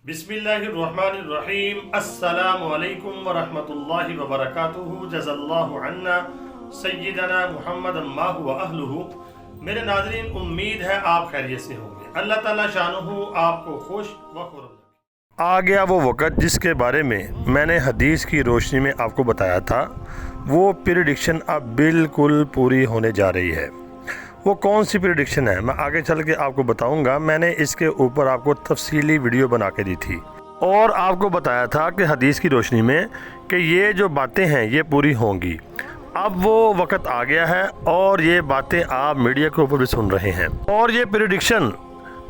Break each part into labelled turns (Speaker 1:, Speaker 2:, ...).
Speaker 1: बिस्मिल्लाहिर्रहमानिर्रहीम अस्सलामु अलैकुम वरहमतुल्लाहि वबरकातुहू जज़ल्लाहु अन्ना सय्यदना मुहम्मदन मा हुवा अहलुहू। मेरे नाज़रीन, उम्मीद है आप खैरियत से होंगे। अल्लाह ताला शानुहु आपको खुश व खुर्रम रखे।
Speaker 2: आ गया वो वक़्त जिसके बारे में मैंने हदीस की रोशनी में आपको बताया था। वो प्रेडिक्शन अब बिल्कुल पूरी होने जा रही है। वो कौन सी प्रेडिक्शन है मैं आगे चल के आपको बताऊंगा। मैंने इसके ऊपर आपको तफसीली वीडियो बना के दी थी और आपको बताया था कि हदीस की रोशनी में कि ये जो बातें हैं ये पूरी होंगी। अब वो वक़्त आ गया है और ये बातें आप मीडिया के ऊपर भी सुन रहे हैं और ये प्रेडिक्शन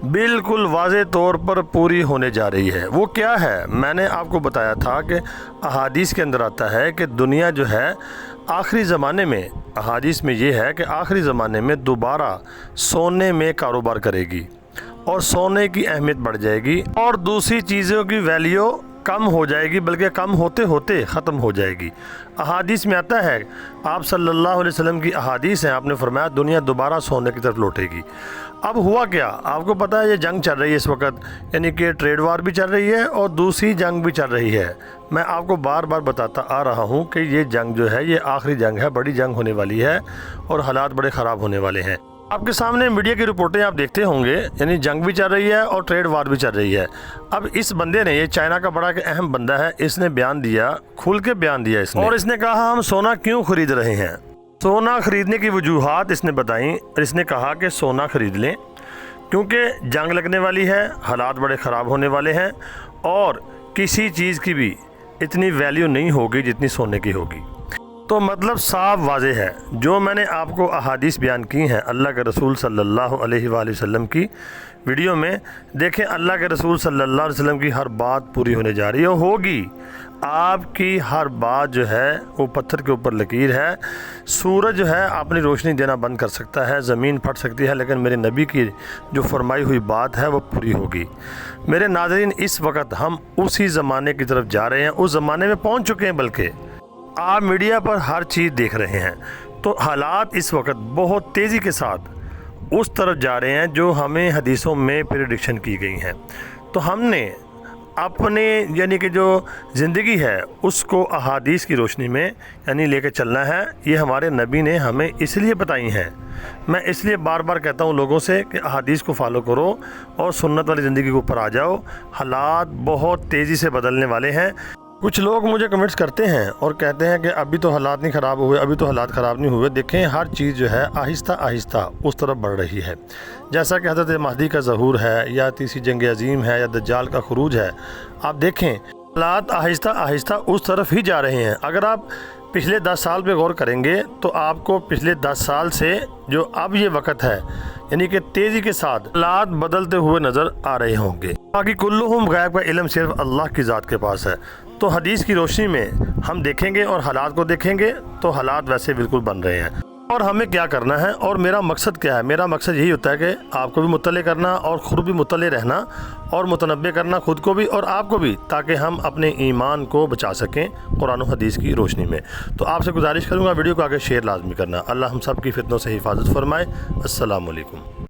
Speaker 2: बिल्कुल वाज़े तौर पर पूरी होने जा रही है। वो क्या है? मैंने आपको बताया था कि अहादीस के अंदर आता है कि दुनिया जो है आखिरी ज़माने में, अहादीस में ये है कि आखिरी ज़माने में दोबारा सोने में कारोबार करेगी और सोने की अहमियत बढ़ जाएगी और दूसरी चीज़ों की वैल्यू कम हो जाएगी, बल्कि कम होते होते ख़त्म हो जाएगी। अहादीस में आता है, आप सल्लल्लाहु अलैहि वसल्लम की अहादीस हैं, आपने फरमाया दुनिया दोबारा सोने की तरफ लौटेगी। अब हुआ क्या? आपको पता है ये जंग चल रही है इस वक्त, यानी कि ट्रेड वार भी चल रही है और दूसरी जंग भी चल रही है। मैं आपको बार बार बताता आ रहा हूँ कि ये जंग जो है ये आखिरी जंग है, बड़ी जंग होने वाली है और हालात बड़े ख़राब होने वाले हैं। आपके सामने मीडिया की रिपोर्टें आप देखते होंगे, यानी जंग भी चल रही है और ट्रेड वार भी चल रही है। अब इस बंदे ने, ये चाइना का बड़ा अहम बंदा है, इसने बयान दिया, खुल के बयान दिया इसने, और इसने कहा हम सोना क्यों खरीद रहे हैं। सोना खरीदने की वजूहात इसने बताई और इसने कहा कि सोना खरीद लें क्योंकि जंग लगने वाली है, हालात बड़े ख़राब होने वाले हैं और किसी चीज़ की भी इतनी वैल्यू नहीं होगी जितनी सोने की होगी। तो मतलब साफ वाज़े है, जो मैंने आपको अहादीस बयान की हैं अल्लाह के रसूल सल्लल्लाहु अलैहि वसल्लम की वीडियो में, देखें अल्लाह के रसूल सल्लल्लाहु अलैहि वसल्लम की हर बात पूरी होने जा रही है, होगी। आपकी हर बात जो है वो पत्थर के ऊपर लकीर है। सूरज जो है अपनी रोशनी देना बंद कर सकता है, ज़मीन फट सकती है, लेकिन मेरे नबी की जो फरमाई हुई बात है वो पूरी होगी। मेरे नाज़रीन, इस वक्त हम उसी ज़माने की तरफ जा रहे हैं, उस ज़माने में पहुँच चुके हैं, बल्कि आप मीडिया पर हर चीज़ देख रहे हैं। तो हालात इस वक्त बहुत तेज़ी के साथ उस तरफ जा रहे हैं जो हमें हदीसों में प्रेडिक्शन की गई हैं। तो हमने अपने यानी कि जो ज़िंदगी है उसको अहादीस की रोशनी में यानी लेके चलना है। ये हमारे नबी ने हमें इसलिए बताई हैं। मैं इसलिए बार बार कहता हूँ लोगों से कि अहादीस को फॉलो करो और सुन्नत वाली ज़िंदगी के ऊपर आ जाओ। हालात बहुत तेज़ी से बदलने वाले हैं। कुछ लोग मुझे कमेंट्स करते हैं और कहते हैं कि अभी तो हालात नहीं ख़राब हुए, अभी तो हालात ख़राब नहीं हुए। देखें, हर चीज़ जो है आहिस्ता आहिस्ता उस तरफ बढ़ रही है। जैसा कि हज़रत महदी का ज़हूर है या तीसरी जंग अज़ीम है या दज्जाल का खुरूज है, आप देखें हालात आहिस्ता आहिस्ता उस तरफ ही जा रहे हैं। अगर आप पिछले 10 साल पे गौर करेंगे तो आपको पिछले 10 साल से जो अब ये वक़्त है यानी कि तेज़ी के साथ हालात बदलते हुए नज़र आ रहे होंगे। बाकी कुल्लुहुम गैब का इल्म सिर्फ अल्लाह की ज़ात के पास है। तो हदीस की रोशनी में हम देखेंगे और हालात को देखेंगे तो हालात वैसे बिल्कुल बन रहे हैं। और हमें क्या करना है और मेरा मकसद क्या है? मेरा मकसद यही होता है कि आपको भी मुत्तले करना और ख़ुद भी मुत्तले रहना और मुतनब्बे करना खुद को भी और आपको भी, ताकि हम अपने ईमान को बचा सकें कुरान और हदीस की रोशनी में। तो आपसे गुजारिश करूँगा वीडियो को आगे शेयर लाजमी करना। अल्लाह हम सब की फितनों से हिफाजत फरमाए। अस्सलामु अलैकुम।